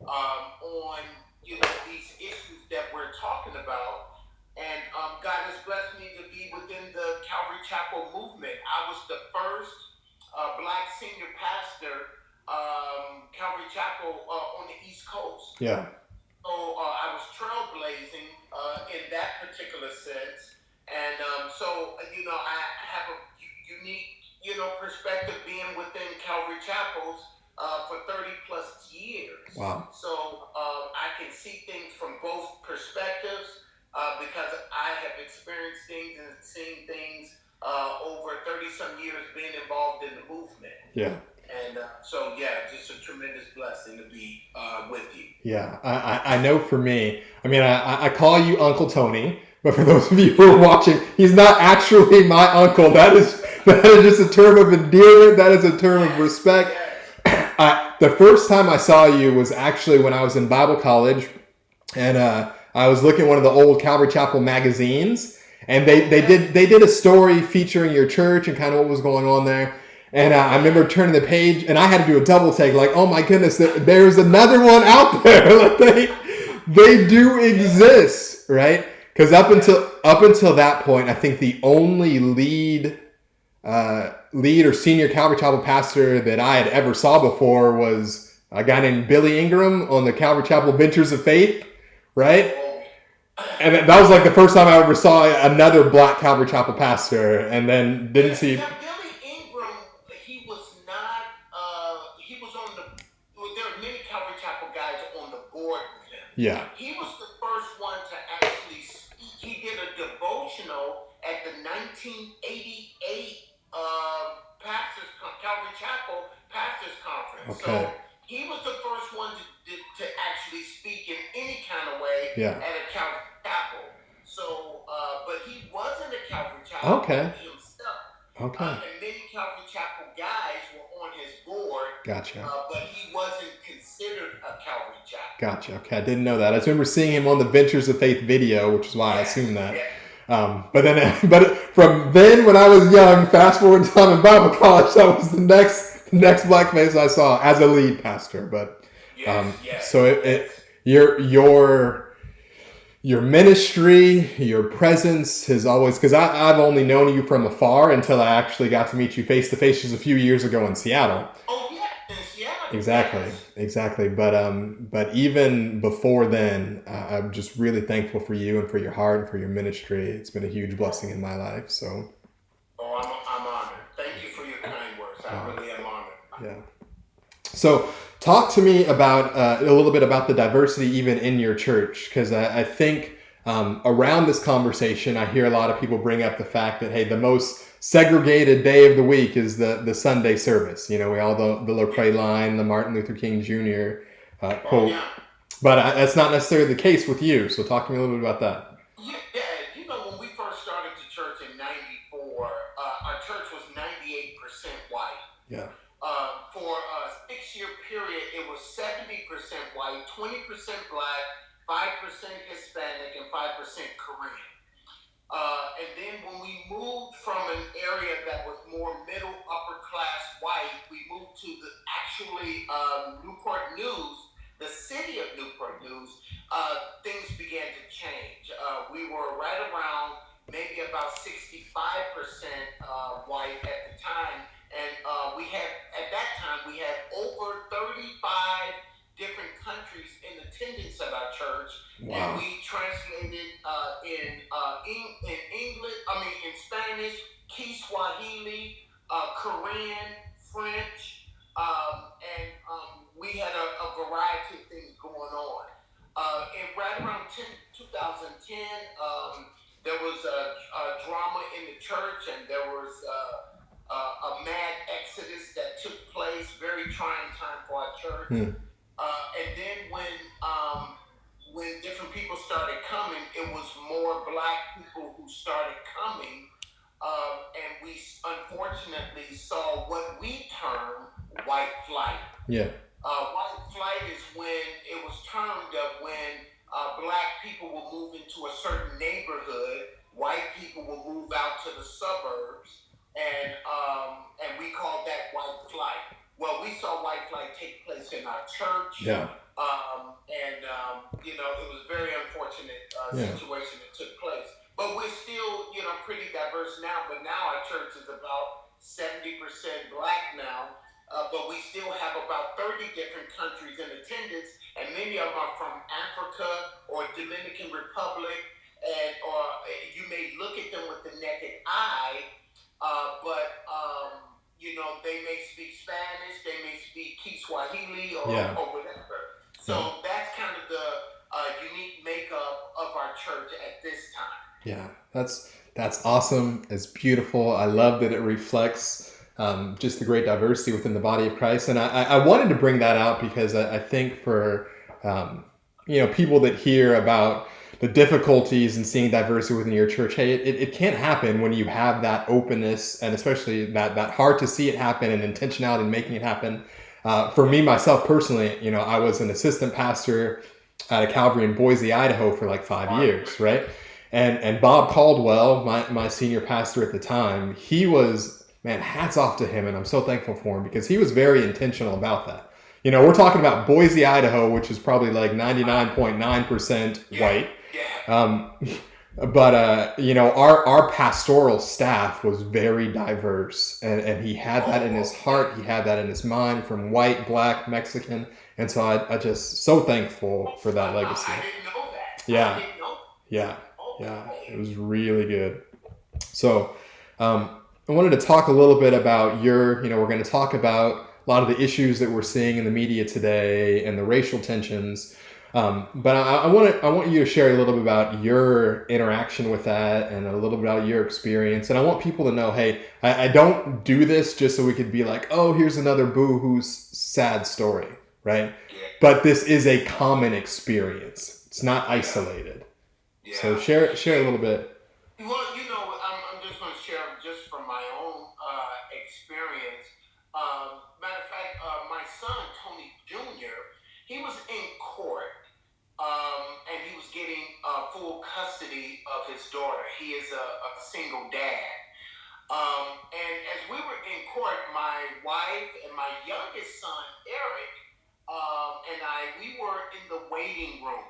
on these issues that we're talking about. And God has blessed me to be within the Calvary Chapel movement. I was the first black senior pastor, Calvary Chapel on the East Coast. Yeah. So I was trailblazing in that particular sense, and I have a unique perspective being within Calvary Chapels for 30 plus years. Wow. So I can see things from both perspectives because I have experienced things and seen things over 30 some years being involved in the movement. Yeah. And just a tremendous blessing to be with you. Yeah, I know for me, I mean, I call you Uncle Tony, but for those of you who are watching, he's not actually my uncle. That is just a term of endearment. That is a term of respect. The first time I saw you was actually when I was in Bible college, and I was looking at one of the old Calvary Chapel magazines, and they did a story featuring your church and kind of what was going on there. And I remember turning the page, and I had to do a double take, like, oh my goodness, there's another one out there. Like they do exist, right? Because up until that point, I think the only lead or senior Calvary Chapel pastor that I had ever saw before was a guy named Billy Ingram on the Calvary Chapel Ventures of Faith, right? And that was like the first time I ever saw another black Calvary Chapel pastor, and then didn't see. Yeah, Billy Ingram, he was not. He was on the. There are many Calvary Chapel guys on the board with him. Yeah. He was the first one to actually speak. He did a devotional at the 1988 Calvary Chapel Pastors Conference. Okay. So he was the first one to actually speak in any kind of way Yeah. at a Calvary Chapel. So, but he wasn't a Calvary Chapel himself. Okay. And many Calvary Chapel guys were on his board. Gotcha. But he wasn't considered a Calvary Chapel. Gotcha. Okay, I didn't know that. I just remember seeing him on the Ventures of Faith video, which is why I assumed that. Yeah. But from then, when I was young, fast forward time in Bible college, that was the next black face I saw as a lead pastor. But so your ministry, your presence has always, because I've only known you from afar until I actually got to meet you face to face just a few years ago in Seattle. Oh yeah, in Seattle. Exactly. But even before then, I'm just really thankful for you and for your heart and for your ministry. It's been a huge blessing in my life. So. Oh, I'm honored. Thank you for your kind words. I really am honored. Yeah. So talk to me about a little bit about the diversity even in your church, because I think around this conversation, I hear a lot of people bring up the fact that, hey, the most segregated day of the week is the Sunday service. We all the Lecrae line, the Martin Luther King Jr. Quote. Yeah. But that's not necessarily the case with you. So talk to me a little bit about that. Yeah, when we first started the church in '94, our church was 98% white. Yeah. For a 6-year period, it was 70% white, 20% black, 5% Hispanic, and 5% Korean. And then when we moved from an area that was more middle, upper class white, we moved to the Newport News, the city of Newport News. Things began to change. We were right around maybe about 65% white at the time. And at that time, we had over 35 different countries in attendance at our church. Wow. And we translated in Spanish, Kiswahili, Korean, French, and we had a variety of things going on. And right around 2010, there was a drama in the church, and there was a mad exodus that took place, very trying time for our church. And then when different people started coming, it was more black people who started coming, and we unfortunately saw what we term white flight. Yeah. White flight is when it was termed of when black people will move into a certain neighborhood, white people will move out to the suburbs, and we call that white flight. Well, we saw white flight take place in our church. Yeah. Yeah. situation that took place. But we're still, pretty diverse now. But now our church is about 70% black now. But we still have about 30 different countries in attendance, and many of them are from Africa or Dominican Republic, and or you may look at them with the naked eye, but they may speak Spanish, they may speak Kiswahili Yeah. or whatever. So Yeah. that's kind of the unique makeup of our church at this time. Yeah. That's awesome. It's beautiful. I love that it reflects just the great diversity within the body of Christ. And I wanted to bring that out because I think for people that hear about the difficulties in seeing diversity within your church, hey, it can't happen when you have that openness and especially that heart to see it happen and intentionality in making it happen. For me, myself personally, I was an assistant pastor at a Calvary in Boise, Idaho for like 5 years, right? And Bob Caldwell, my senior pastor at the time, he was, man, hats off to him, and I'm so thankful for him because he was very intentional about that. We're talking about Boise, Idaho, which is probably like 99.9% white. But our pastoral staff was very diverse, and he had that in his heart. He had that in his mind, from white, black, Mexican, and so I just so thankful for that legacy. I didn't know that. Yeah. I didn't know. Yeah, yeah, it was really good. So, I wanted to talk a little bit about we're going to talk about a lot of the issues that we're seeing in the media today and the racial tensions. But I want you to share a little bit about your interaction with that and a little bit about your experience. And I want people to know, hey, I don't do this just so we could be like, oh, here's another boo-hoo's sad story, right? Yeah. But this is a common experience. It's not isolated. Yeah. So share a little bit. Well, I'm just going to share just from my own experience. Matter of fact, my son, Tony Jr., he was in court, and he was getting full custody of his daughter. He is a single dad. And as we were in court, my wife and my youngest son, Eric, and we were in the waiting room.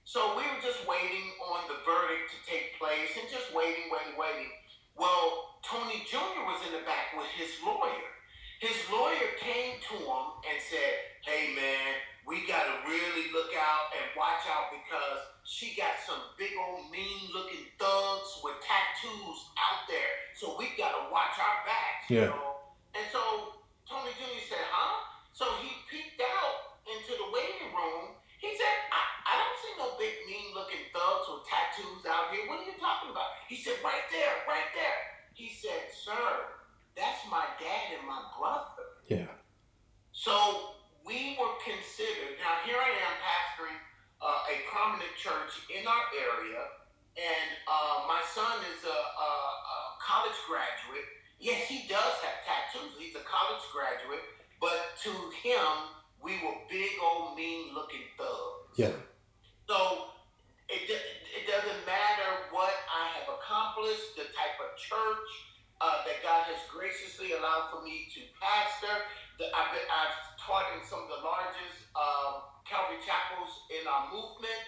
So we were just waiting on the verdict to take place and just waiting. Well, Tony Jr. was in the back with his lawyer. His lawyer came to him and said, hey, man, we got to really look out and watch out because she got some big old mean looking thugs with tattoos out there. So we got to watch our backs, Yeah. And so Tony Jr. said, huh? So he peeked out into the waiting room. He said, I don't see no big mean looking thugs with tattoos out here. What are you talking about? He said, right there. He said, sir, that's my dad and my brother. Yeah. So we were considered. Now here I am pastoring a prominent church in our area, and my son is a college graduate. Yes, he does have tattoos. He's a college graduate, but to him, we were big old mean looking thugs. Yeah. So it doesn't matter what I have accomplished, the type of church that God has graciously allowed for me to pastor. I've taught in some of the largest Calvary chapels in our movement,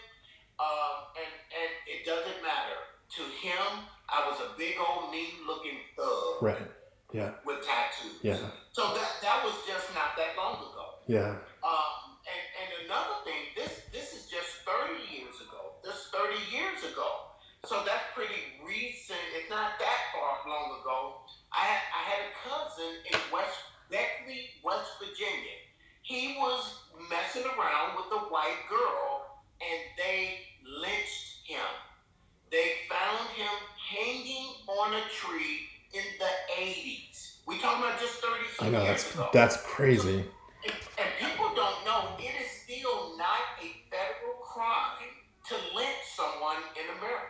and it doesn't matter. To him, I was a big old mean looking thug. Right. Yeah. With tattoos. Yeah. So that was just not that long ago. Yeah. And another thing, this is just 30 years ago. This 30 years ago. So that's pretty recent. It's not that far long ago. I had a cousin in Beckley, West Virginia. He was messing around with a white girl, and they lynched him. They found him hanging on a tree in the 80s. We talking about just 30 I know, years ago. that's crazy. So, and people don't know, it is still not a federal crime to lynch someone in America.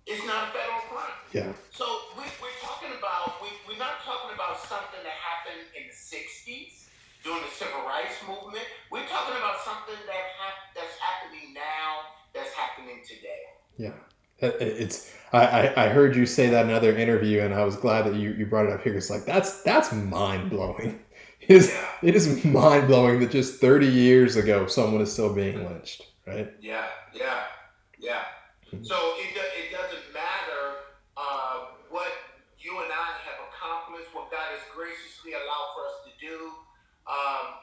It's not a federal crime. Yeah. So we're talking about, we're not talking about something that happened in the 60s during the civil rights movement. We're talking about something that's happening now, that's happening today. Yeah. I heard you say that in another interview, and I was glad that you brought it up here. It's like that's mind blowing. It is mind blowing that just 30 years ago someone is still being lynched, right? Yeah. So it doesn't matter what you and I have accomplished, what God has graciously allowed for us to do. Um,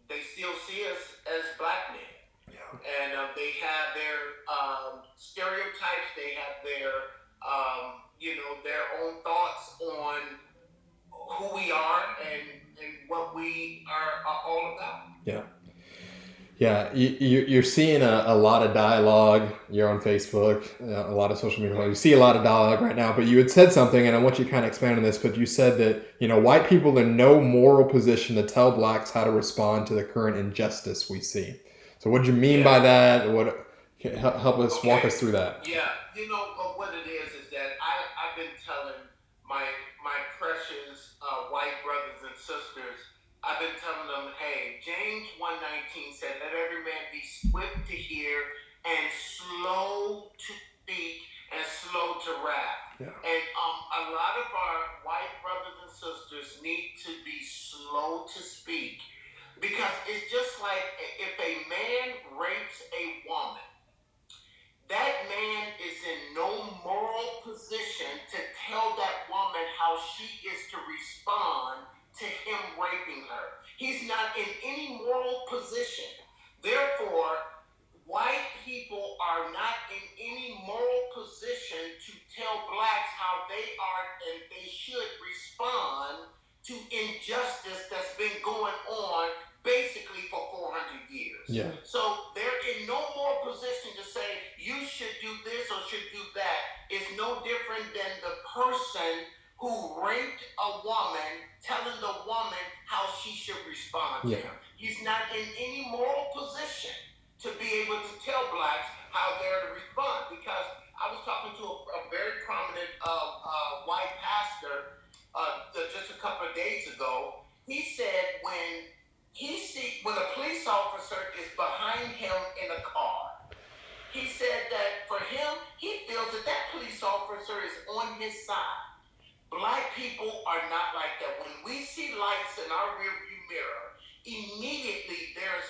they still see us as black men, and they have their stereotypes. They have their their own thoughts on who we are and what we are all about. Yeah. Yeah, you're seeing a lot of dialogue. You're on Facebook, a lot of social media. You see a lot of dialogue right now. But you had said something, and I want you to kind of expand on this. But you said that white people are in no moral position to tell blacks how to respond to the current injustice we see. So what do you mean by Yeah. that? What help us walk us Okay. through that? Yeah. What it is that I've been telling my my precious white brothers and sisters. I've been telling them, hey, James 1:19 said, "Let every man be swift to hear and slow to speak and slow to wrath." Yeah. And a lot of our white brothers and sisters need to be slow to speak because it's just like if a man rapes a woman, that man is in no moral position to tell that woman how she is to respond to him raping her. He's not in any moral position. Therefore, white people are not in any moral position to tell blacks how they are and they should respond to injustice that's been going on basically for 400 years. Yeah. So they're in no more position to say you should do this or should do that. It's no different than the person who raped a woman telling the woman how she should respond to him. He's not in any moral position to be able to tell blacks how they're to respond. Because I was talking to a very prominent white pastor just a couple of days ago. He said when a police officer is behind him in a car, he said that for him, he feels that that police officer is on his side. Black people are not like that. When we see lights in our rearview mirror, immediately there's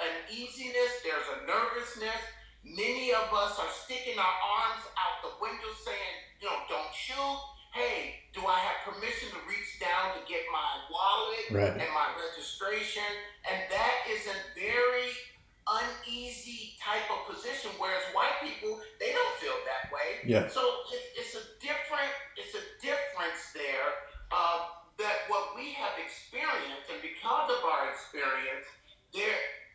an easiness, there's a nervousness. Many of us are sticking our arms out the window saying, don't shoot. Hey, do I have permission to reach down to get my wallet and my registration? And that is a very uneasy type of position, whereas white people, they don't feel that way. Yeah. So it's a difference there that what we have experienced, and because of our experience,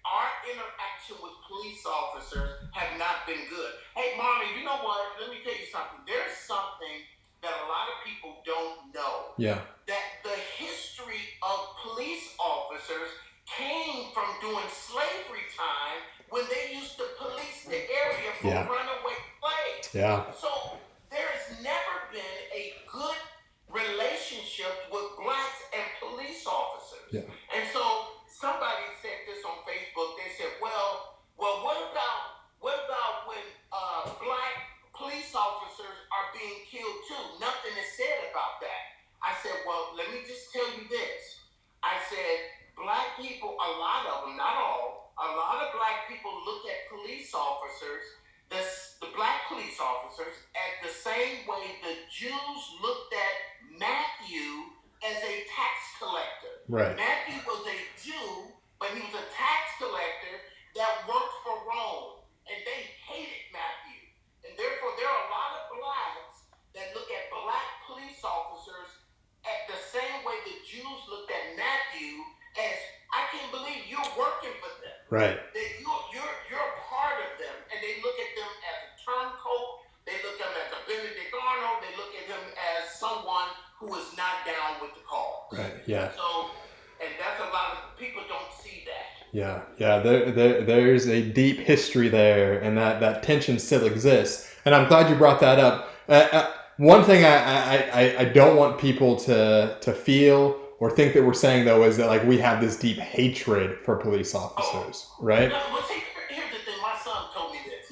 our interaction with police officers have not been good. Hey, Mommy, you know what? Let me tell you something. There's something that a lot of people don't know. Yeah. That the history of police officers came from doing slavery time when they used to police the area for runaway slaves. Yeah. So there's never been a good relationship with blacks and police officers. Yeah. And so somebody said this on Facebook. They said, well, what about when black police officers are being killed too? Nothing is said about that. I said, well, let me just tell you this. I said, black people, a lot of them, not all, a lot of black people look at police officers, the black police officers, at the same way the Jews looked at Matthew as a tax collector. Right. Matthew was a Jew, but he was a tax collector that worked for Rome, and they hated Matthew. And therefore, there are a lot of blacks that look at black police officers at the same way the Jews looked at Matthew as, I can't believe you're working for them. Right. That you're a part of them, and they look at them as a turncoat. They look at them as a Benedict Arnold. They look at them as someone who is not down with the cause. Right. Yeah. So, and that's a lot of people don't see that. Yeah, yeah. There's a deep history there, and that tension still exists. And I'm glad you brought that up. One thing I don't want people to feel or think that we're saying though is that like we have this deep hatred for police officers, right? No, but see, here's the thing. My son told me this.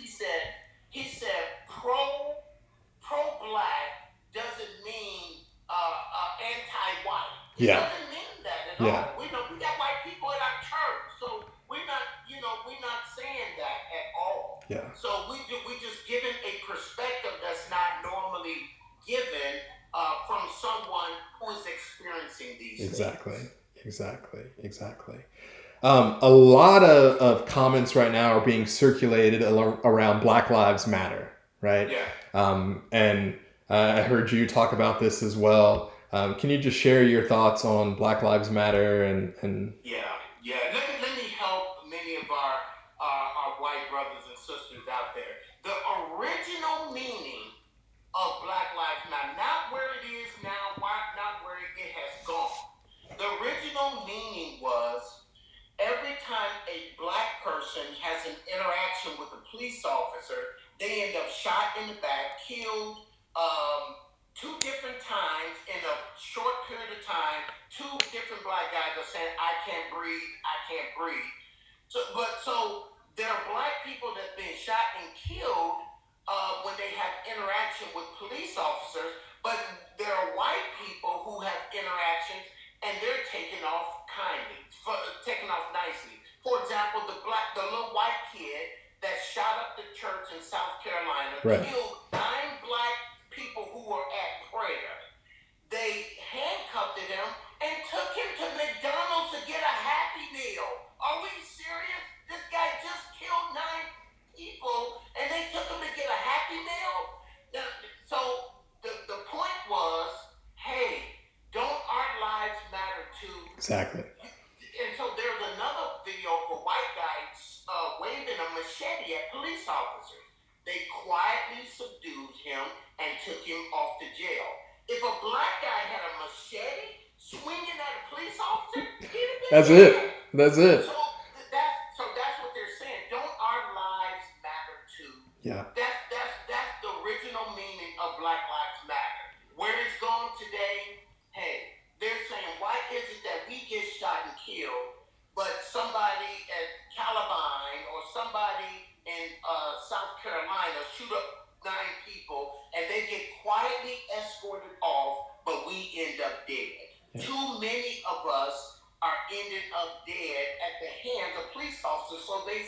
He said pro-black doesn't mean anti-white. It doesn't mean that at all. We got white people at our church, so we're not saying that at all. Yeah. So we just giving a experiencing these Exactly. things. Exactly. Exactly. A lot of comments right now are being circulated around Black Lives Matter, right? Yeah. And I heard you talk about this as well. Can you just share your thoughts on Black Lives Matter and Yeah, yeah. Let me help many of our white brothers and sisters out there. The original meaning of Black Lives Matter, not where it is now, not where it has gone. The original meaning was every time a black person has an interaction with a police officer, they end up shot in the back, killed two different times in a short period of time. Two different black guys are saying, "I can't breathe, I can't breathe." So there are black people that's been shot and killed when they have interaction with police officers, but there are white people who have interactions and they're taken off kindly, taken off nicely. For example, the little white kid that shot up the church in South Carolina, right? killed 9 black people who were at prayer. They handcuffed him and took him to McDonald's to get a Happy Meal. Are we serious? This guy just killed 9 people and they took him to get a Happy Meal? So the point was, hey, don't our lives matter too? Exactly. And so there's another video of a white guy waving a machete at police officers. They quietly subdued him and took him off to jail. If a black guy had a machete swinging at a police officer, he'd have been That's dead. it. That's it. So that's what they're saying. Don't our lives matter too? Yeah. That's the original meaning of Black Lives Matter. Where it's gone today, hey, they're saying, why is it that we get shot and killed, but somebody at Columbine or somebody in South Carolina shoot up 9 people and they get quietly escorted off, but we end up dead? Yeah. Too many of us are ended up dead at the hands of police officers, so they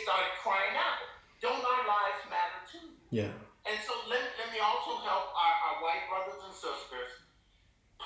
started crying out, don't our lives matter too? Yeah. And so let me also help our white brothers and sisters.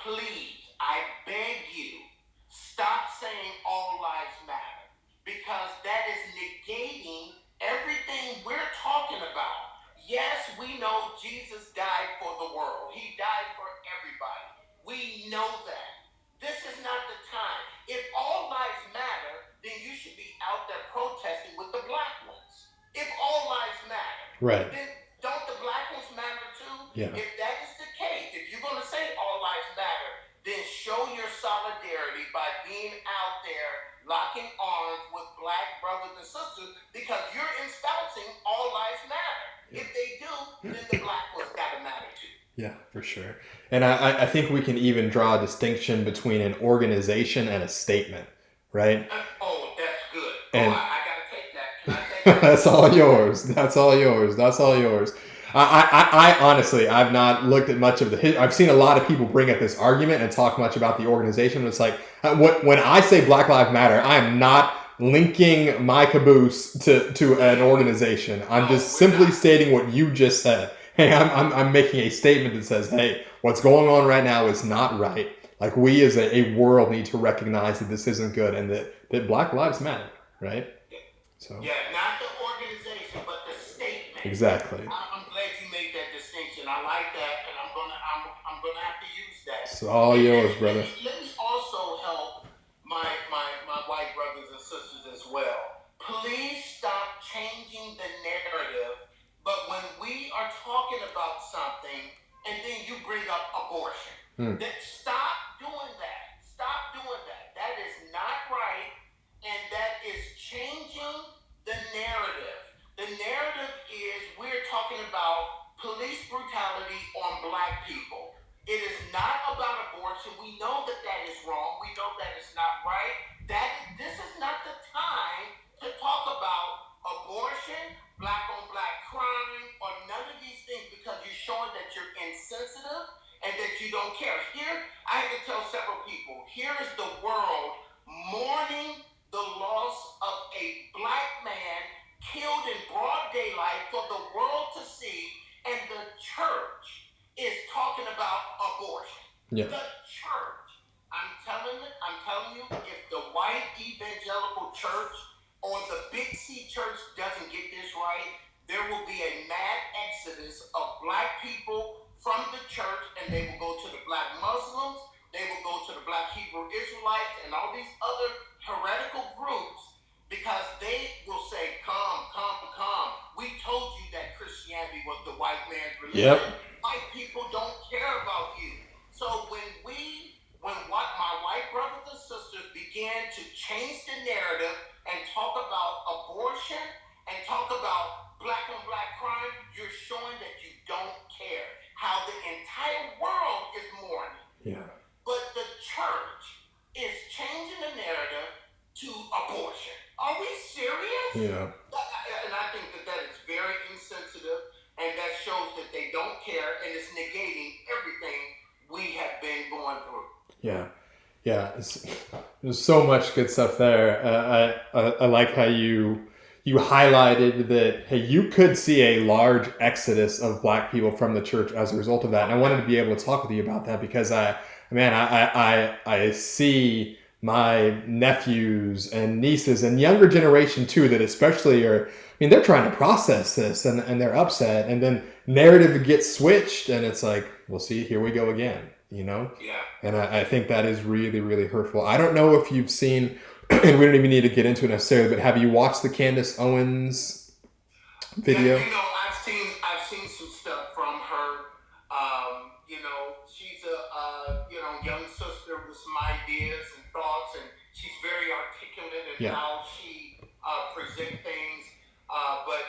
Please, I beg you, stop saying all lives matter, because that is negating everything we're talking about. Yes, we know Jesus died for the world. He died for everybody. We know that. This is not the time. If all lives matter, then you should be out there protesting with the black ones. If all lives matter, right, then don't the black ones matter too? Yeah. If that is the case, if you're going to say all lives matter, then show your solidarity by being out there locking arms with black brothers and sisters, because you're espousing all lives matter. Yeah. If they do, then the black ones got to matter too. Yeah, for sure. And I think we can even draw a distinction between an organization and a statement, right? Oh, that's good. And I got to take that. Can I take that? That's all yours. That's all yours. That's all yours. I honestly, I've not looked at much of the. I've seen a lot of people bring up this argument and talk much about the organization. It's like when I say Black Lives Matter, I am not linking my caboose to an organization. I'm just simply stating what you just said. Hey, I'm making a statement that says, hey, what's going on right now is not right. Like, we as a world need to recognize that this isn't good and that Black Lives matter, right? So. Yeah, not the organization, but the statement. Exactly. I'm glad you made that distinction. I like that, and I'm gonna have to use that. It's all yours, brother. Let me also help my white brothers and sisters as well. Please stop changing the narrative. But when we are talking about something, and then you bring up abortion, then stop doing that. Stop doing that. That is not right, and that is changing the narrative. The narrative is we're talking about police brutality on black people. It is not about abortion. We know that that is wrong. We know that it's not right. This is not the time to talk about abortion, black on black crime, or none of these things, because you're showing that you're insensitive and that you don't care. Here, I have to tell several people, here is the world mourning the loss of a black man killed in broad daylight for the world to see, and the church is talking about abortion. Yeah. The church. church or the Big C church doesn't get this right, there will be a mad exodus of black people from the church, and they will go to the black Muslims, they will go to the black Hebrew Israelites, and all these other heretical groups because they will say, come, come, come. We told you that Christianity was the white man's Yep. religion. White people don't care about you. So when what my white brothers and sisters began to change the narrative and talk about abortion and talk about black on black crime, you're showing that you don't care. How the entire world is mourning. Yeah. But the church is changing the narrative to abortion. Are we serious? Yeah. And I think that is very insensitive, and that shows that they don't care, and it's negating everything we have been going through. Yeah. Yeah. There's so much good stuff there. I like how you highlighted that, hey, you could see a large exodus of black people from the church as a result of that. And I wanted to be able to talk with you about that because I see my nephews and nieces and younger generation too that especially are, I mean, they're trying to process this and they're upset, and then narrative gets switched and it's like, well, see, here we go again, you know? Yeah. And I think that is really, really hurtful. I don't know if you've seen, and we don't even need to get into it necessarily, but have you watched the Candace Owens video? Yeah, I've seen some stuff from her. She's a young sister with some ideas and thoughts, and she's very articulate in how she present things. But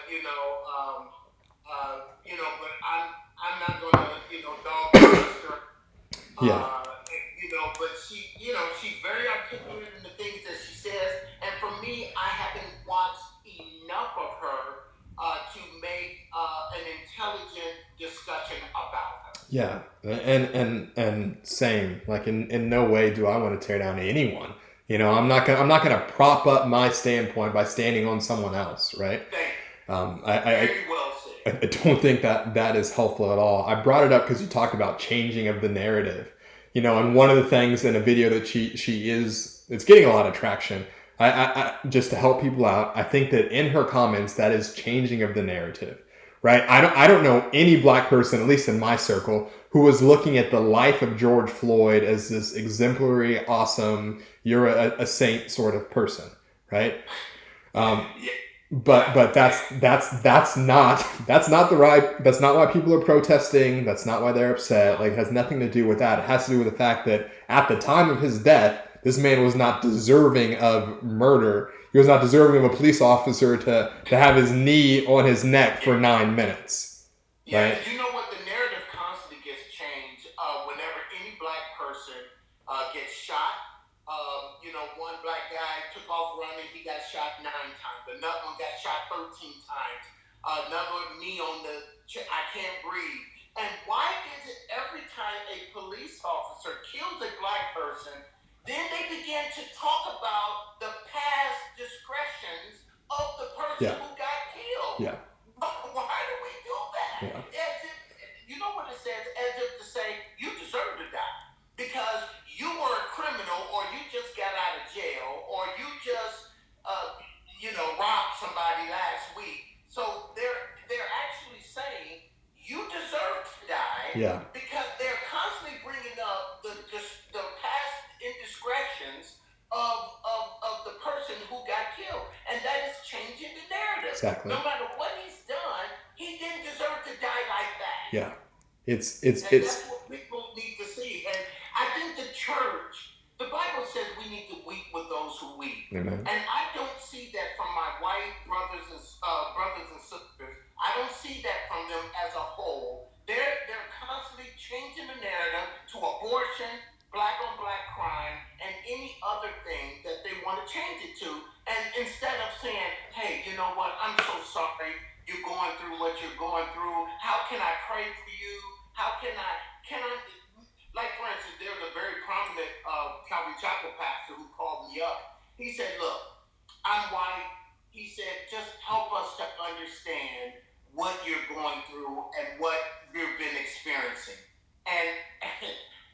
I'm not gonna dog her sister. Yeah. But she's very articulate in the things that she says, and for me, I haven't watched enough of her to make an intelligent discussion about her. Yeah, and same. Like in no way do I want to tear down anyone. I'm not gonna prop up my standpoint by standing on someone else, right? Very well said. I don't think that is helpful at all. I brought it up because you talked about changing of the narrative, and one of the things in a video that it's getting a lot of traction. I just to help people out, I think that in her comments that is changing of the narrative, right? I don't know any black person, at least in my circle, who was looking at the life of George Floyd as this exemplary, awesome, you're a saint sort of person, right? But that's not why people are protesting. That's not why they're upset. Like, it has nothing to do with that. It has to do with the fact that at the time of his death, this man was not deserving of murder. He was not deserving of a police officer to have his knee on his neck for 9 minutes. Yeah, right? you know what? The narrative constantly gets changed whenever any black person gets shot. One black guy took off running. He got shot 9 times. Another one got shot 13 times. Another knee on I can't breathe. And why is it every time a police officer kills a black person, then they begin to talk about the past discretions of the person who got killed? Yeah. Why do we do that? Yeah. You know what it says? As if to say, you deserve to die because you were a criminal, or you just got out of jail, or you just robbed somebody last week. So they're actually saying you deserve to die. Yeah. Because they're constantly bringing up the past indiscretions of the person who got killed, and that is changing the narrative. Exactly. No matter what he's done, he didn't deserve to die like that. Yeah. It's that's what people need to see. And I think the church, the Bible says we need to weep with those who weep. Amen. And I don't see that from my white brothers and sisters. I don't see that from them as a whole. They're constantly changing the narrative to abortion, black on black crime, and any other thing that they want to change it to. And instead of saying, hey, you know what, I'm so sorry you're going through what you're going through. How can I pray for you? How can I, like for instance, there's a very prominent Calvary Chapel pastor who called me up. He said, look, I'm white. He said, just help us to understand what you're going through and what you've been experiencing. And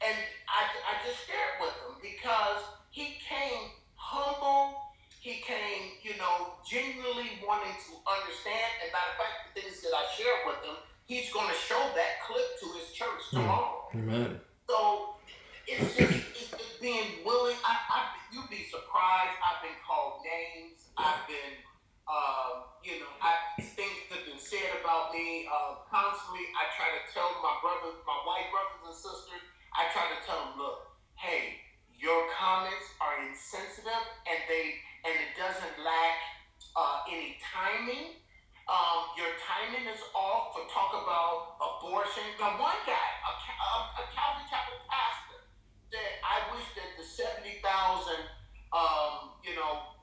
I just shared with him because he came humble, he came it's being willing. You'd be surprised. I've been called names. Yeah. I've been, things that have been said about me. Constantly, I try to tell my brothers, my white brothers and sisters. I try to tell them, look, hey, your comments are insensitive, and it doesn't lack any timing. Your timing is off for talk about abortion. Now, one guy, a Calvary Chapel pastor, said, "I wish that the 70,000,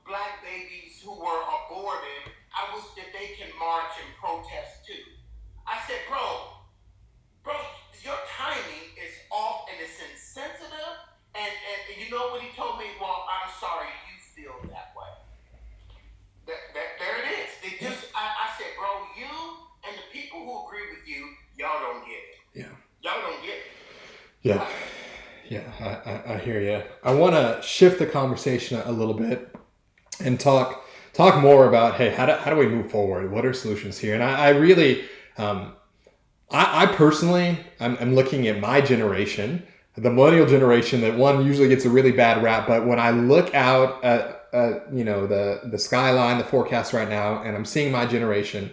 black babies who were aborted, I wish that they can march and protest too." I said, bro, your timing is off and it's insensitive. And you know what he told me? Well, I'm sorry you feel that way. There it is. I said, bro, you and the people who agree with you, y'all don't get it. Yeah. Y'all don't get it. Yeah. Yeah, I hear you. I want to shift the conversation a little bit and talk more about, hey, how do we move forward? What are solutions here? And I really, I personally, I'm looking at my generation, the millennial generation, that one usually gets a really bad rap. But when I look out at the skyline, the forecast right now, and I'm seeing my generation,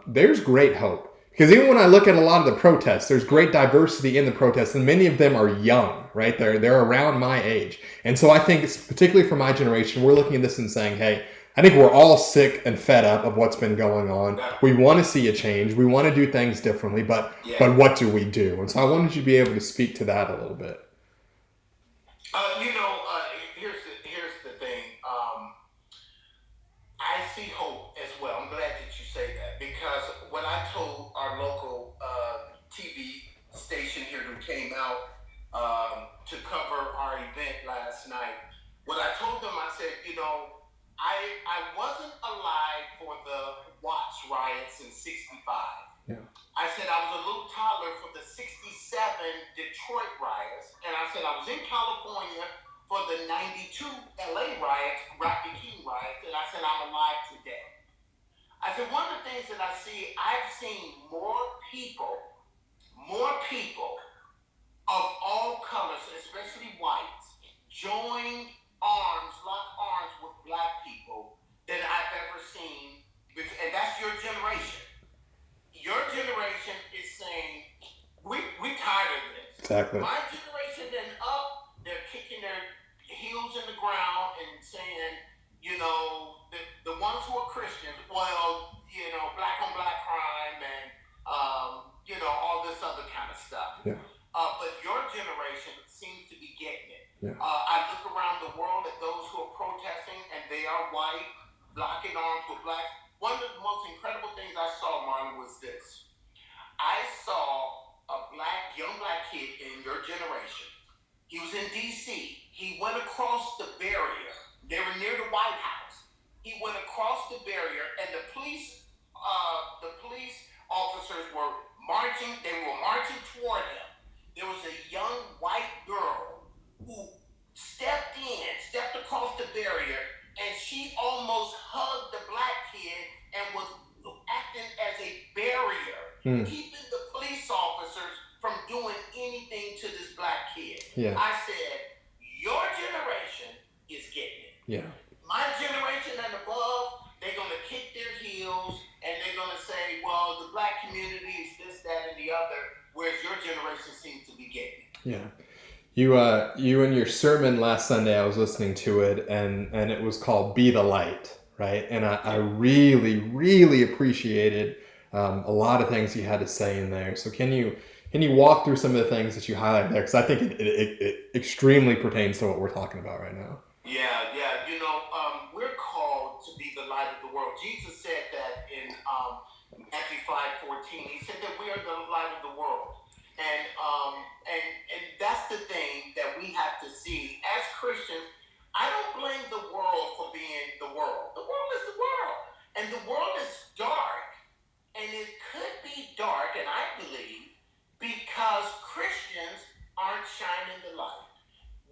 there's great hope. Because even when I look at a lot of the protests, there's great diversity in the protests, and many of them are young, right? They're around my age. And so I think, particularly for my generation, we're looking at this and saying, hey, I think we're all sick and fed up of what's been going on. We want to see a change. We want to do things differently, but what do we do? And so I wanted you to be able to speak to that a little bit. Here's the thing. I see hope as well. I'm glad that you say that, because what I told our local TV station here who came out to cover our event last night, what I told them, I said, I wasn't alive for the Watts riots in '65. Yeah. I said I was a little toddler for the '67 Detroit riots, and I said I was in California for the '92 LA riots, Rodney King riots, and I said I'm alive today. I said one of the things that I've seen more people of all colors, especially whites, lock arms with black people than I've ever seen, and that's your generation. Your generation is saying, we tired of this. Exactly. My generation then they're kicking their heels in the ground and saying, the ones who are Christians, well, black on black crime and, all this other kind of stuff. Yeah. But your generation seems to be getting it. Yeah. I look around the world at those who are protesting, and they are white, locking arms with black. One of the most incredible things I saw, Marlon, was this. I saw a young black kid in your generation. He was in D.C. He went across the barrier. They were near the White House. He went across the barrier, and the police officers were marching. They were marching toward him. There was a young white girl who stepped across the barrier, and she almost hugged the black kid and was acting as a barrier, keeping the police officers from doing anything to this black kid. Yeah. I said, your generation is getting it. Yeah. My generation and above, they're going to kick their heels and they're going to say, well, the black community is this, that, and the other, whereas your generation seems to be getting it. Yeah. You in your sermon last Sunday, I was listening to it, and it was called "Be the Light," right? And I really, really appreciated a lot of things you had to say in there. So can you walk through some of the things that you highlighted there? Because I think it extremely pertains to what we're talking about right now. Yeah. We're called to be the light of the world. Jesus said that in Matthew 5:14. He said that we are the light of the world. And that's the thing that we have to see as Christians. I don't blame the world for being the world. The world is the world, and the world is dark, and it could be dark, and I believe because Christians aren't shining the light.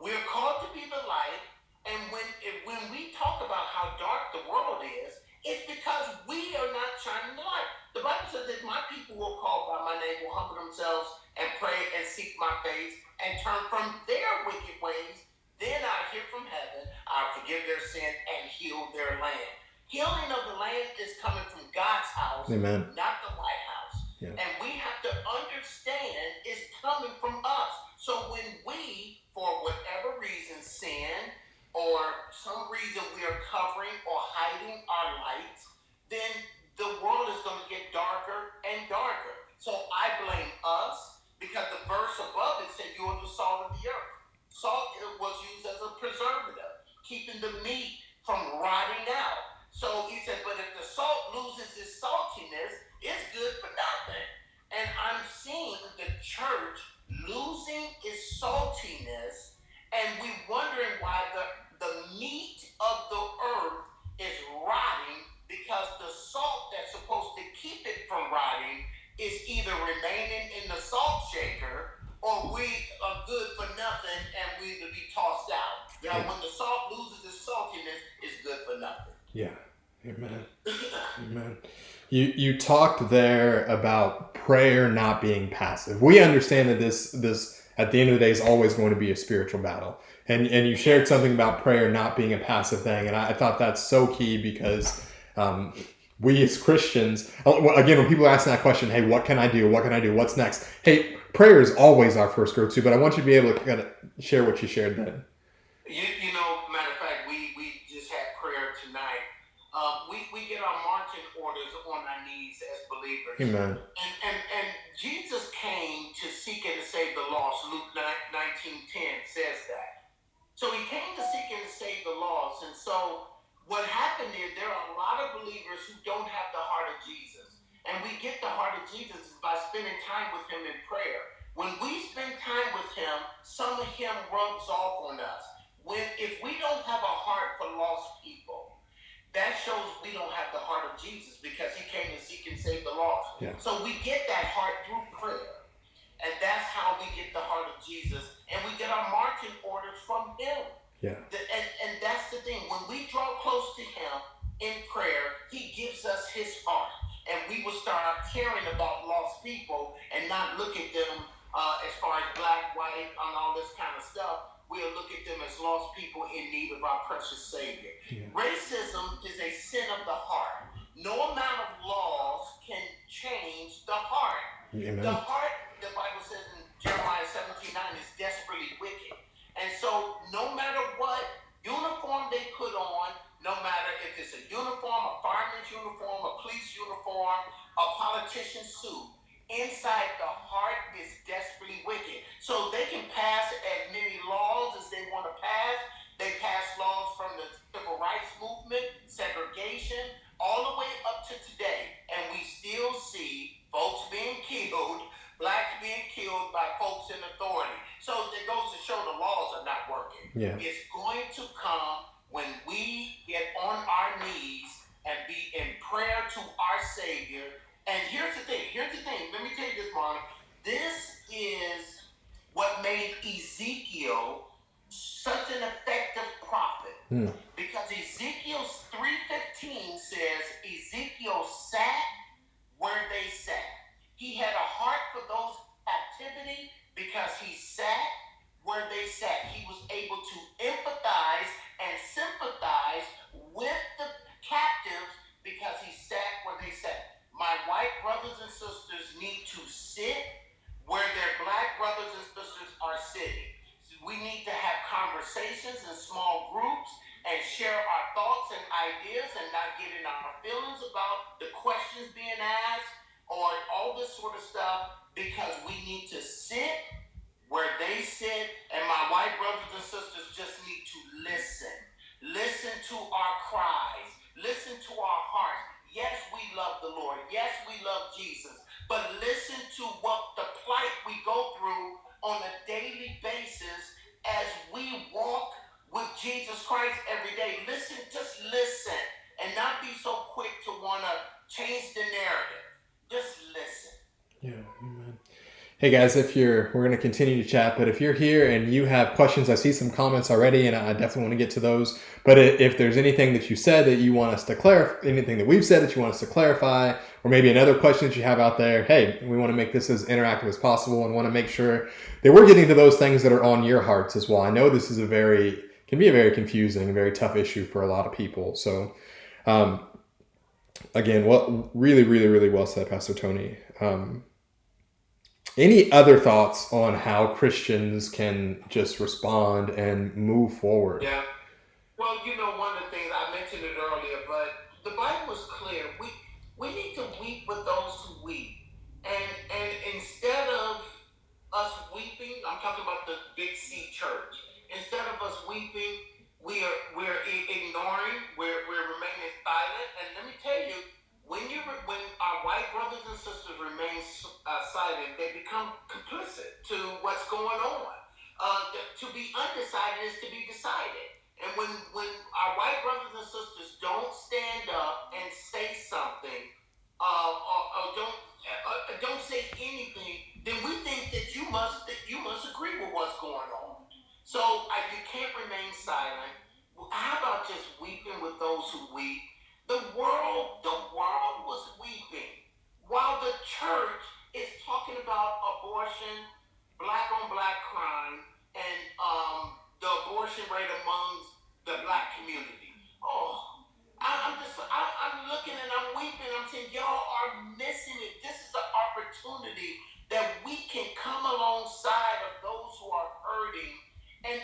We're called to be the light, and when we talk about how dark the world is, it's because we are not shining the light. The Bible says that my people will call by my name, will humble themselves and pray and seek my face and turn from their healing of the land is coming from God's house, Amen. not the White House. Yeah. And we have to understand it's coming from us. So when we, for whatever reason, sin or some reason we are covering or hiding our light, then the world is going to get darker and darker. So I blame us because the verse above it said you are the salt of the earth. Salt was used as a preservative, keeping the meat from rotting out. So he said, but if the salt loses its saltiness, it's good for nothing. And I'm seeing the church losing its saltiness, and we wondering why the meat of the earth is rotting, because the salt that's supposed to keep it from rotting is either remaining in the salt shaker, or we are good for nothing and we to be tossed out. Now, when the salt loses its saltiness, it's good for nothing. Yeah. Amen. Amen. You talked there about prayer not being passive. We understand that this at the end of the day is always going to be a spiritual battle. And you shared something about prayer not being a passive thing, and I thought that's so key because we as Christians, again, when people ask that question, hey, what can I do? What can I do? What's next? Hey, prayer is always our first go-to, but I want you to be able to kind of share what you shared then. You know, matter of fact, we just had prayer tonight. We get our marching orders on our knees as believers. Amen. And Jesus came to seek and to save the lost. Luke 19:10 says that. So he came to seek and to save the lost. And so what happened is there are a lot of believers who don't have the heart of Jesus. And we get the heart of Jesus by spending time with him in prayer. When we spend time with him, some of him rubs off on us. If we don't have a heart for lost people, that shows we don't have the heart of Jesus, because he came to seek and save the lost. Yeah. So we get that heart through prayer. And that's how we get the heart of Jesus. And we get our marching orders from him. Yeah. And that's the thing. When we draw close to him in prayer, he gives us his heart. And we will start caring about lost people and not look at them as far as black, white, and all this kind of stuff. We'll look at them as lost people in need of our precious Savior. Yeah. Racism is a sin of the heart. No amount of laws can change the heart. Amen. The heart, the Bible says in Jeremiah 17:9, is desperately wicked. And so no matter what uniform they put on, no matter if it's a uniform, a fireman's uniform, a police uniform, a politician's suit, inside the heart is desperately wicked. So they can pass as many laws as they want to pass. They pass laws from the civil rights movement, segregation, all the way up to today. And we still see folks being killed, blacks being killed by folks in authority. So it goes to show the laws are not working. Yeah. It's going to come when we get on our knees and be in prayer to our Savior. And here's the thing. Let me tell you this, Marlon. This is what made Ezekiel such an effective prophet. Because Ezekiel 3:15 says Ezekiel sat where they sat. He had a heart for those in captivity because he sat where they sat. He was able to empathize and sympathize with the captives because he sat where they sat. My white brothers and sisters need to sit where their black brothers and sisters are sitting. We need to have conversations in small groups and share our thoughts and ideas and not get in our feelings about the questions being asked or all this sort of stuff, because we need to sit where they sit, and my white brothers and sisters just need to listen. Listen to our cries. Listen to our hearts. Yes, we love the Lord. Yes, we love Jesus. But listen to what the plight we go through on a daily basis as we walk with Jesus Christ every day. Listen, just listen, and not be so quick to want to change the narrative. Just listen. Yeah, amen. Hey guys, we're going to continue to chat, but if you're here and you have questions, I see some comments already, and I definitely want to get to those. But if there's anything that you said that you want us to clarify, anything that we've said that you want us to clarify, or maybe another question that you have out there, hey, we want to make this as interactive as possible and want to make sure that we're getting to those things that are on your hearts as well. I know this is can be a very confusing, very tough issue for a lot of people. So Again, what really, really, really well said, Pastor Tony. Any other thoughts on how Christians can just respond and move forward? Yeah. Well, one of the things I mentioned it earlier, but the Bible is clear. We need to weep with those who weep, and instead of us weeping, I'm talking about the Big C church. Instead of us weeping, we're ignoring, we're remaining silent. And let me tell you, when our white brothers and sisters remain silent, they become complicit to what's going on. To be undecided is to be decided. And when our white brothers and sisters don't stand up and say something, or don't say anything, then we think that you must agree with what's going on. So you can't remain silent. How about just weeping with those who weep? The world was weeping while the church is talking about abortion, black on black crime, and the abortion rate among the black community. Oh, I'm looking and I'm weeping. I'm saying, y'all are missing it. This is an opportunity that we can come alongside of those who are hurting and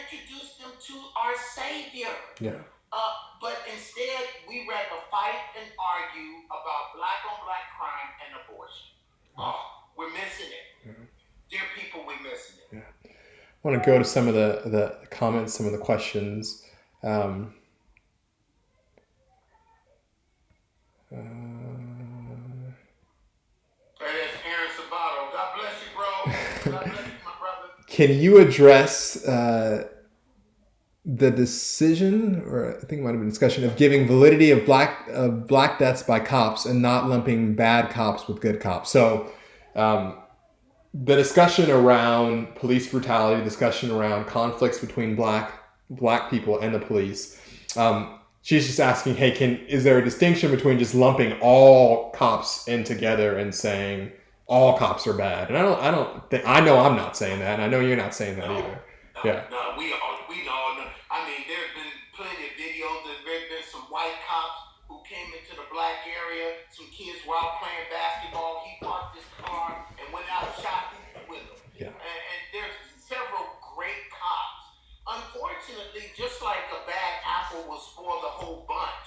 introduce them to our Savior. Yeah. But instead, we rather fight and argue about black on black crime and abortion. Oh, we're missing it. Dear people, we're missing it. Yeah. I want to go to some of the comments, some of the questions. Um, uh, That is Aaron Sabato. God bless you, bro. God bless you, my brother. can you address the decision, or I think it might have been a discussion of giving validity of black deaths by cops and not lumping bad cops with good cops? So, um, the discussion around police brutality, discussion around conflicts between black people and the police. She's just asking, hey, is there a distinction between just lumping all cops in together and saying all cops are bad? And I don't think, I know I'm not saying that, and I know you're not saying that No, either. no, Yeah, no. We know. No. I mean, there's been plenty of videos. There's been some white cops who came into the black area. Some kids were out playing basketball. He parked his car and went out and shot people with them. yeah, And there's several great cops. Unfortunately, just like a bad apple will spoil the whole bunch,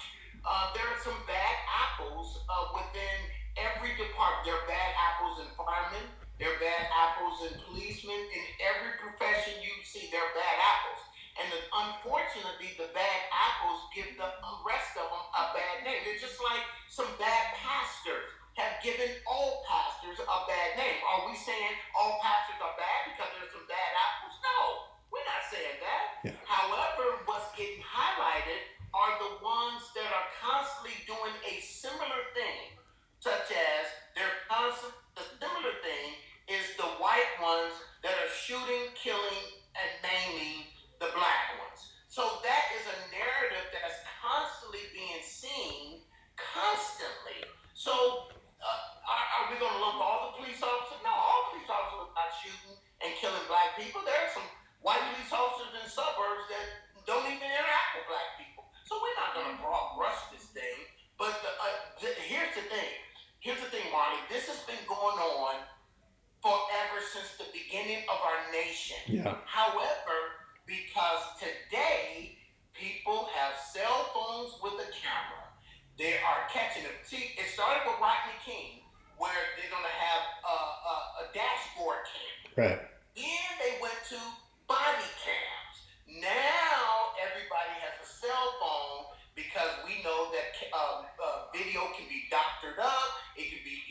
there are some bad apples within every department. There are bad apples in firemen. There are bad apples in policemen. In every profession you see, there are bad apples. And unfortunately, the bad apples give the rest of them a bad name. They're just like some bad pastors have given all pastors a bad name. Are we saying all pastors are bad because there's some bad apples? No, we're not saying that. yeah, However, what's getting highlighted are the ones that are constantly doing a similar thing, such as the similar thing is the white ones that are shooting, killing, and maiming the black ones. So that is a narrative that's constantly being seen, constantly. So are we going to lump all the police officers? No, all police officers are not shooting and killing black people. There are some white police officers in suburbs that don't even interact with black people. So we're not going to broad brush this thing. But here's the thing. Here's the thing, Marley. This has been going on forever since the beginning of our nation. yeah, However, because today people have cell phones with a camera, they are catching it. See, it started with Rodney King, where they're going to have a dashboard cam. right, Then they went to body cams. Now everybody has a cell phone because we know that video can be doctored up, it can be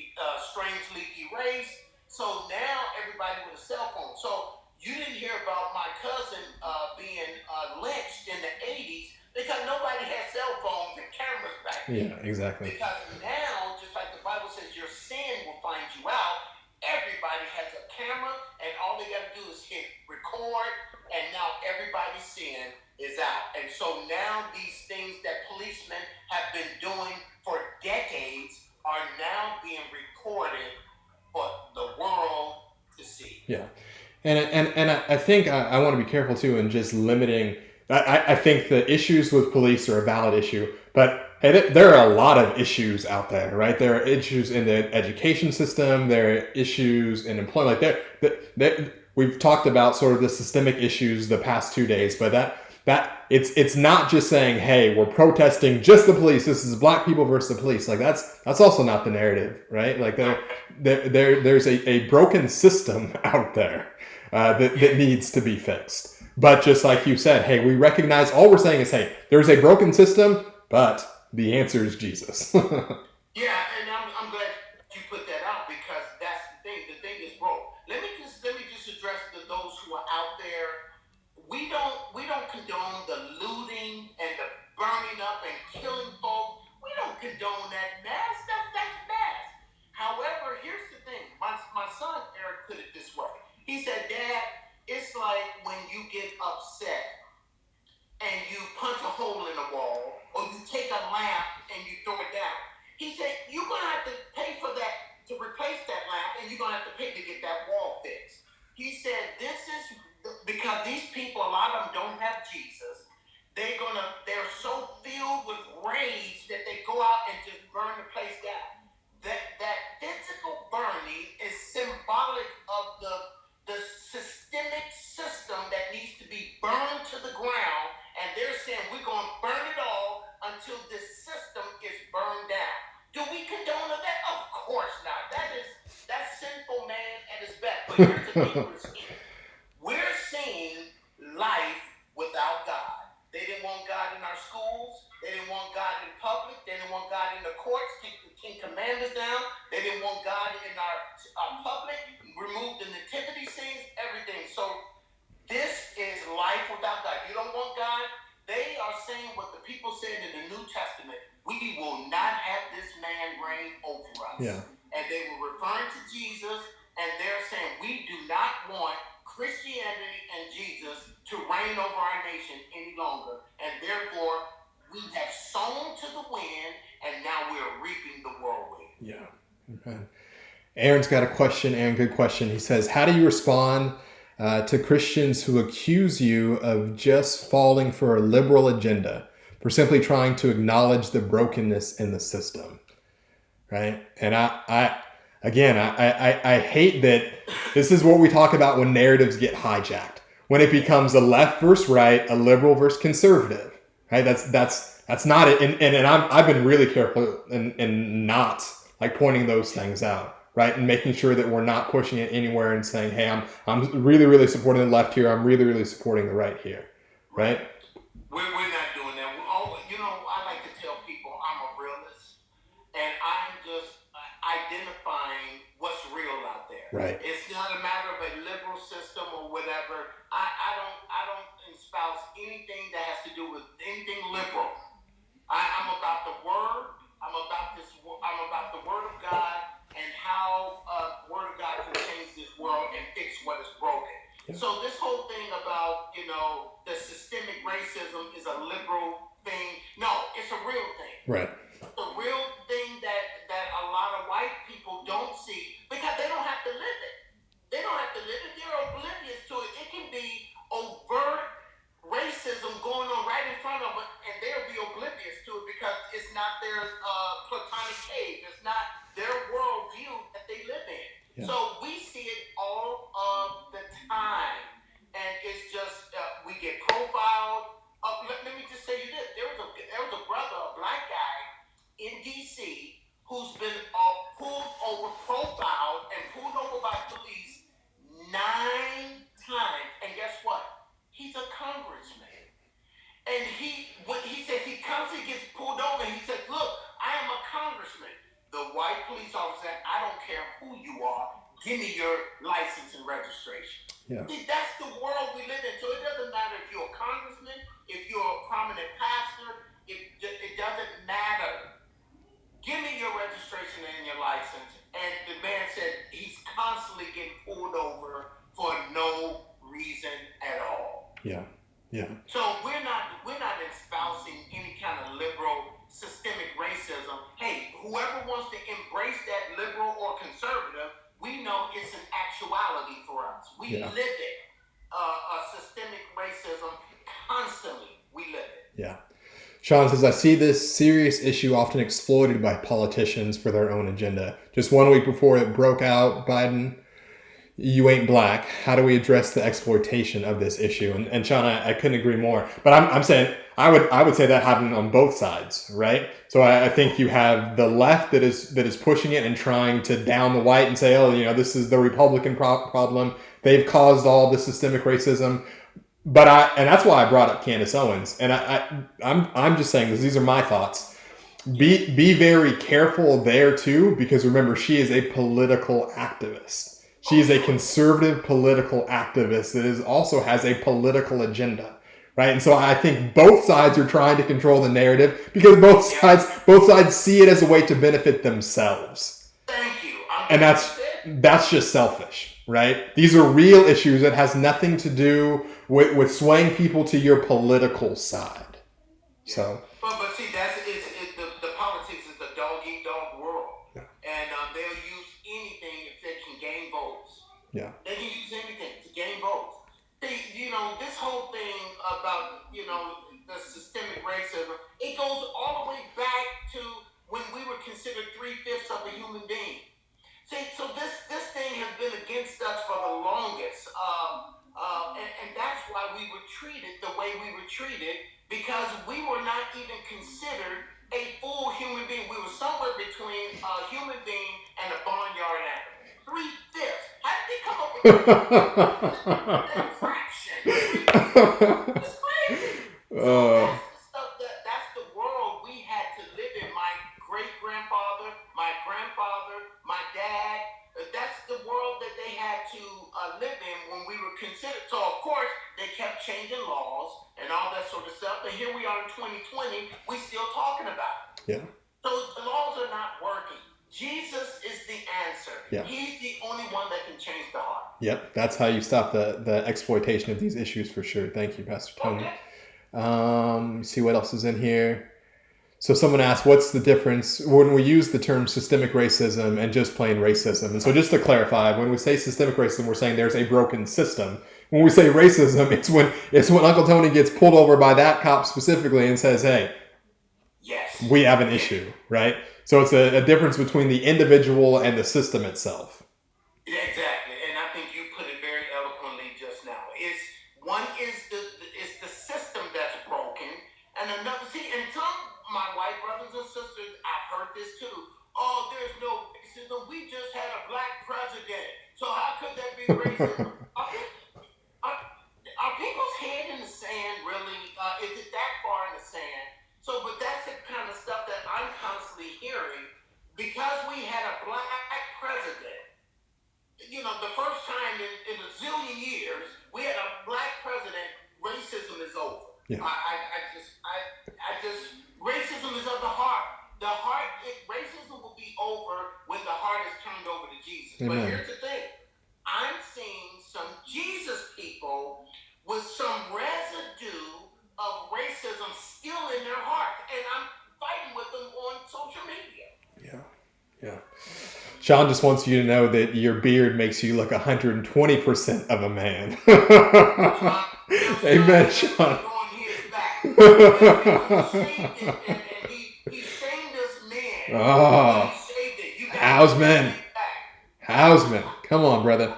strangely erased. So now everybody with a cell phone. So you didn't hear about my cousin being lynched in the 80s because nobody had cell phones and cameras back then. yeah, exactly. Because now, just like the Bible says, your sin will find you out. Everybody has a camera, and all they got to do is hit record, and now everybody's sin is out. And so now these things that policemen have been doing for decades are now being recorded for the world to see. Yeah, and I think I want to be careful too in just limiting. I think the issues with police are a valid issue, but Hey, there are a lot of issues out there, right? There are issues in the education system. There are issues in employment. Like we've talked about sort of the systemic issues the past 2 days, but it's not just saying, "Hey, we're protesting just the police. This is black people versus the police." Like that's also not the narrative, right? Like there's a broken system out there that needs to be fixed. But just like you said, hey, we recognize all we're saying is, hey, there's a broken system, but the answer is Jesus. Yeah, and I'm glad you put that out because that's the thing. The thing is broke. Let me just address those who are out there. We don't condone the looting and the burning up and killing folks. We don't condone that mass. That's mass. However, here's the thing. My son Eric put it this way. He said, "Dad, it's like when you get upset and you punch a hole in the wall, or you take a lamp and you throw it down." He said, "You're gonna have to pay for that to replace that lamp, and you're gonna have to pay to get that wall fixed." He said, "This is because these people, a lot of them don't have Jesus. They're so filled with rage that they go out and just burn the place down. That physical burning is symbolic of the systemic system that needs to be burned to the ground, and they're saying we're going to burn it all until this system is burned down. Do we condone that? Of course not. That's sinful man at his best. But here's the thing we're seeing. We're seeing life without God. They didn't want God in our schools. They didn't want God in public. They didn't want God in the courts. Keep the Ten Commandments down. They didn't want God in our public. Remove the nativity scenes, everything. So this is life without God. You don't want God? They are saying what the people said in the New Testament. We will not have this man reign over us. Yeah. And they were referring to Jesus, and they're saying we do not want Christianity and Jesus to reign over our nation any longer. And therefore, we have sown to the wind, and now we're reaping the whirlwind. Yeah. Okay. Aaron's got a question. Aaron, good question. He says, how do you respond to Christians who accuse you of just falling for a liberal agenda, for simply trying to acknowledge the brokenness in the system? Right? And I hate that this is what we talk about when narratives get hijacked. When it becomes a left versus right, a liberal versus conservative. Right? That's not it. And I've been really careful in not like pointing those things out, right? And making sure that we're not pushing it anywhere and saying, hey, I'm really, really supporting the left here. I'm really, really supporting the right here, right? We're not doing that. I like to tell people I'm a realist, and I'm just identifying what's real out there. Right. It's not a matter of a liberal system or whatever. I don't espouse anything that has to do with anything liberal. I'm about the word. I'm about the word of God and how word of God can change this world and fix what is broken. Yeah. So this whole thing about the systemic racism is a liberal thing. No, it's a real thing. Right. The real thing that a lot of white people don't see because they don't have to live it. They don't have to live it. They're oblivious to it. It can be overt racism going on right in front of them, and they'll be oblivious to it because it's not their platonic cave. It's not their worldview that they live in. Yeah. So we see it all of the time, and it's just we get profiled. Let me just say you this: there was a brother, a black guy in D.C. who's been pulled over, profiled, and pulled over by police 9 times, and guess what? He's a congressman. And he said he comes, he gets pulled over, and he said, look, I am a congressman. The white police officer said, I don't care who you are, give me your license and registration. Yeah. See, that's the world we live in. So it doesn't matter if you're a congressman, if you're a prominent pastor, it doesn't matter. Give me your registration and your license. And the man said he's constantly getting pulled over for no reason at all. Yeah. Yeah. So we're not espousing any kind of liberal systemic racism. Hey, whoever wants to embrace that liberal or conservative, we know it's an actuality for us. We live it. A systemic racism constantly. We live it. Yeah. Sean says, I see this serious issue often exploited by politicians for their own agenda. Just 1 week before it broke out, Biden, you ain't black. How do we address the exploitation of this issue? And Sean, I couldn't agree more. But I'm saying I would say that happened on both sides, right? So I think you have the left that is pushing it and trying to down the white and say, oh, this is the Republican problem. They've caused all the systemic racism. But and that's why I brought up Candace Owens. And I'm just saying this. These are my thoughts. Be very careful there too, because remember, she is a political activist. She is a conservative political activist that also has a political agenda, right? And so I think both sides are trying to control the narrative because both sides see it as a way to benefit themselves. Thank you. And that's just selfish, right? These are real issues that has nothing to do with swaying people to your political side. So, but see, the politics is the dog eat dog world, and they'll use anything if they can gain votes. yeah, They can use anything to gain votes. This whole thing about the systemic racism, it goes all the way back to when we were considered 3/5 of a human being. See, so this thing has been against us for the longest, and that's why we were treated the way we were treated, because we were not even considered a full human being. We were somewhere between a human being and a barnyard animal. 3/5. How did they come up with that fraction? It's crazy. So that's the stuff that's the world we had to live in. My great grandfather, my grandfather, my dad. That's the world that they had to live in when we were considered. So of course they kept changing laws and all that sort of stuff. And here we are in 2020, we still talking about it. yeah. So the laws are not working. Jesus is the answer. Yeah. He's the only one that can change the heart. Yep, that's how you stop the exploitation of these issues for sure. Thank you, Pastor Tony. Okay. See what else is in here. So someone asked, what's the difference when we use the term systemic racism and just plain racism? And so just to clarify, when we say systemic racism, we're saying there's a broken system. When we say racism, it's when Uncle Tony gets pulled over by that cop specifically and says, hey, yes, we have an issue, right? So it's a difference between the individual and the system itself. Yeah, exactly, and I think you put it very eloquently just now. One is the system that's broken, and another. See, and some my white brothers and sisters, I've heard this too. Oh, there's no racism. We just had a black president, so how could that be racism? Are people's head in the sand really? Is it that far in the sand? So, but that's the kind of stuff that I'm constantly hearing because we had a black president. The first time in a zillion years we had a black president, racism is over. Yeah. I just racism is of the heart. Racism will be over when the heart is turned over to Jesus. Amen. But here's the thing: I'm seeing some Jesus people with some residue of racism still in their heart, and I'm fighting with them on social media. Yeah. Sean just wants you to know that your beard makes you look 120% of a man. Amen, Sean. He shamed us men. Oh, Houseman. Come on, brother.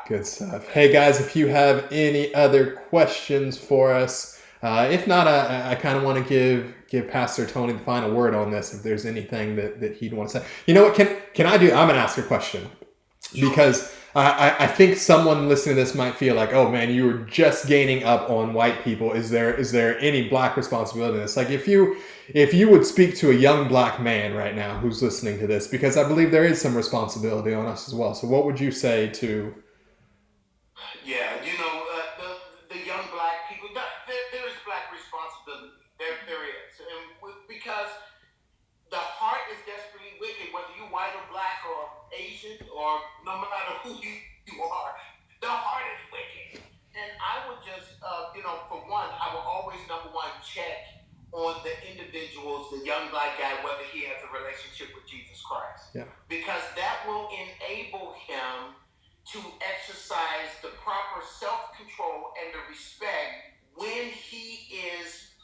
Good stuff. Hey, guys, if you have any other questions for us, if not, I kind of want to give Pastor Tony the final word on this. If there's anything that he'd want to say, you know what? Can I do? I'm gonna ask a question because I think someone listening to this might feel like, oh man, you were just gaining up on white people. Is there any black responsibility in this? Like if you would speak to a young black man right now who's listening to this, because I believe there is some responsibility on us as well. So what would you say to? Yeah, the young black people. There is black responsibility. There is, and because the heart is desperately wicked, whether you white or black or Asian or no matter who you are, the heart is wicked. And I would just, for one, I will always number one check on the individuals, the young black guy, whether he has a relationship with Jesus Christ. Yeah. Because that will enable him to exercise the proper self-control and the respect when he is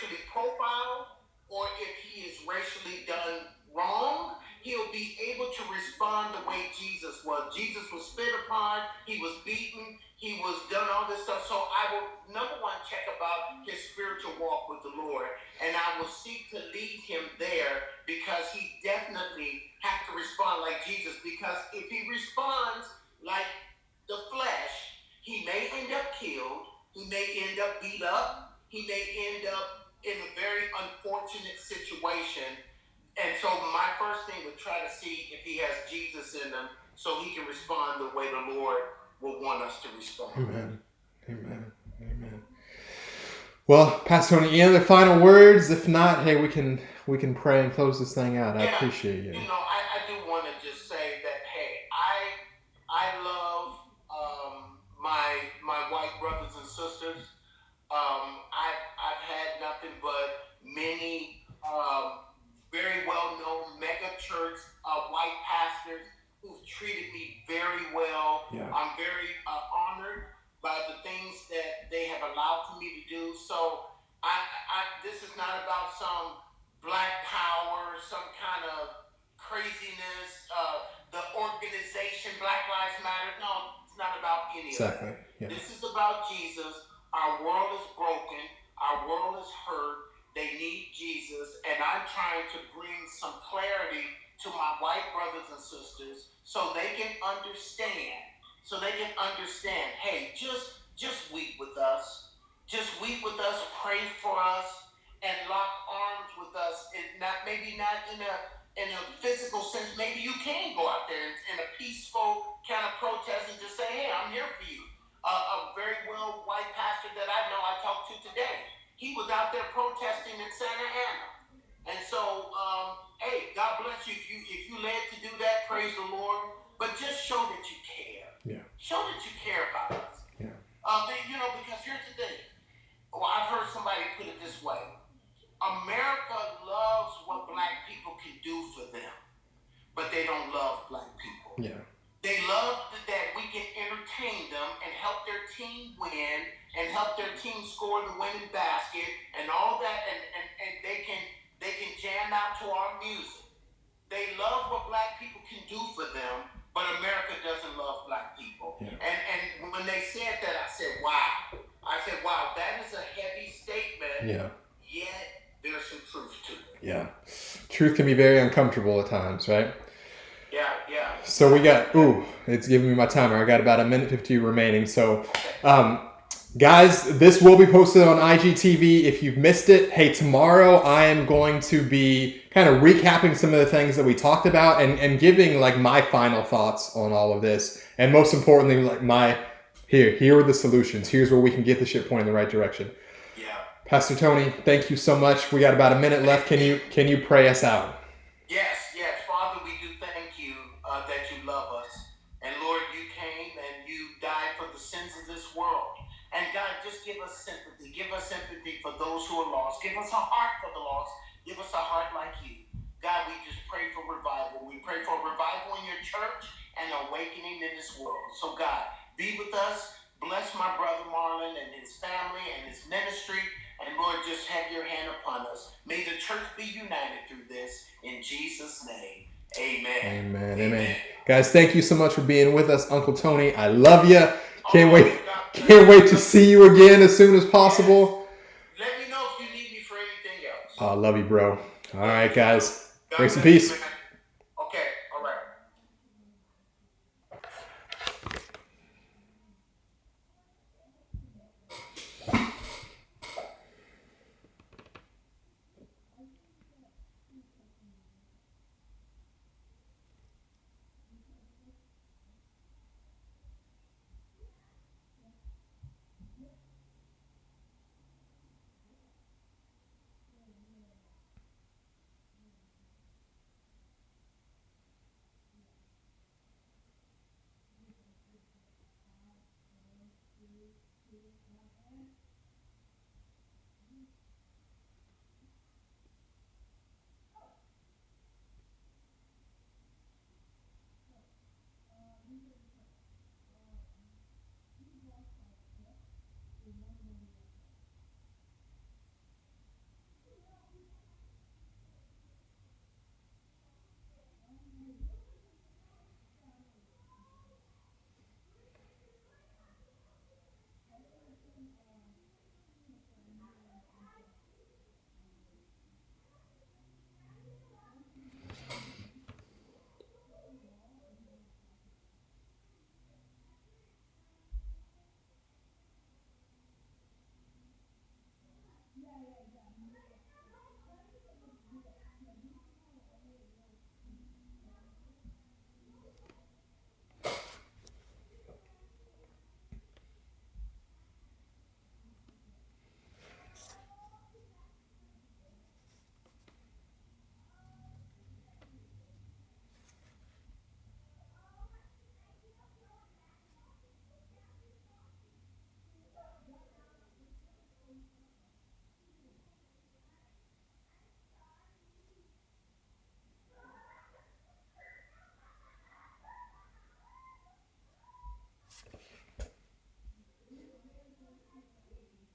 racially profiled or if he is racially done wrong, he'll be able to respond the way Jesus was. Jesus was spit upon, he was beaten, he was done all this stuff. So I will, number one, check about his spiritual walk with the Lord. And I will seek to lead him there because he definitely has to respond like Jesus. Because if he responds like the flesh, he may end up killed, he may end up beat up, he may end up in a very unfortunate situation. And so my first thing would try to see if he has Jesus in him so he can respond the way the Lord will want us to respond. Amen. Amen. Amen. Well, Pastor Tony, any other final words? If not, hey, we can pray and close this thing out. I appreciate you. You know, I do want to just say that, hey, I love my white brothers and sisters. I've had nothing but many very well-known mega church white pastors who've treated me very well. Yeah. I'm very honored by the things that they have allowed for me to do. So this is not about some black power, some kind of craziness, the organization Black Lives Matter. No, it's not about any of that. Yeah. This is about Jesus. Our world is broken. Our world is hurt. They need Jesus. And I'm trying to bring some clarity to my white brothers and sisters so they can understand. Hey, just weep with us. Just weep with us, pray for us, and lock arms with us. And maybe not in a physical sense. Maybe you can go out there in a peaceful kind of protest and just say, hey, I'm here for you. A very well white pastor that I know I talked to today, he was out there protesting in Santa Ana. And so, hey, God bless you. If you led to do that, praise the Lord. But just show that you care. Yeah. Show that you care about us. Yeah. Because here's the thing. Well, I've heard somebody put it this way. America loves what black people can do for them, but they don't love black people. Yeah. They love that we can entertain them and help their team win and help their team score the winning basket and all that, and they can jam out to our music. They love what black people can do for them, but America doesn't love black people. Yeah. And when they said that, I said, wow, that is a heavy statement. Yeah. Yet there's some truth to it. Yeah. Truth can be very uncomfortable at times, right? Yeah. So we got, it's giving me my timer. I got about a minute 50 remaining. So, guys, this will be posted on IGTV. If you've missed it, hey, tomorrow I am going to be kind of recapping some of the things that we talked about and giving like my final thoughts on all of this. And most importantly, like here are the solutions. Here's where we can get the ship pointing in the right direction. Yeah. Pastor Tony, thank you so much. We got about a minute left. Can you pray us out? Yes. Father, we do thank you that you love us. And Lord, you came and you died for the sins of this world. And God, just give us sympathy. Give us sympathy for those who are lost. Give us a heart for the lost. Give us a heart like you. God, we just pray for revival. We pray for revival in your church and awakening in this world. So God, be with us. Bless my brother Marlon and his family and his ministry. And Lord, just have your hand upon us. May the church be united through this. In Jesus' name, amen. Amen. Guys, thank you so much for being with us, Uncle Tony. I love you. Can't wait to see you again as soon as possible. Let me know if you need me for anything else. I love you, bro. All right, guys. Grace and peace.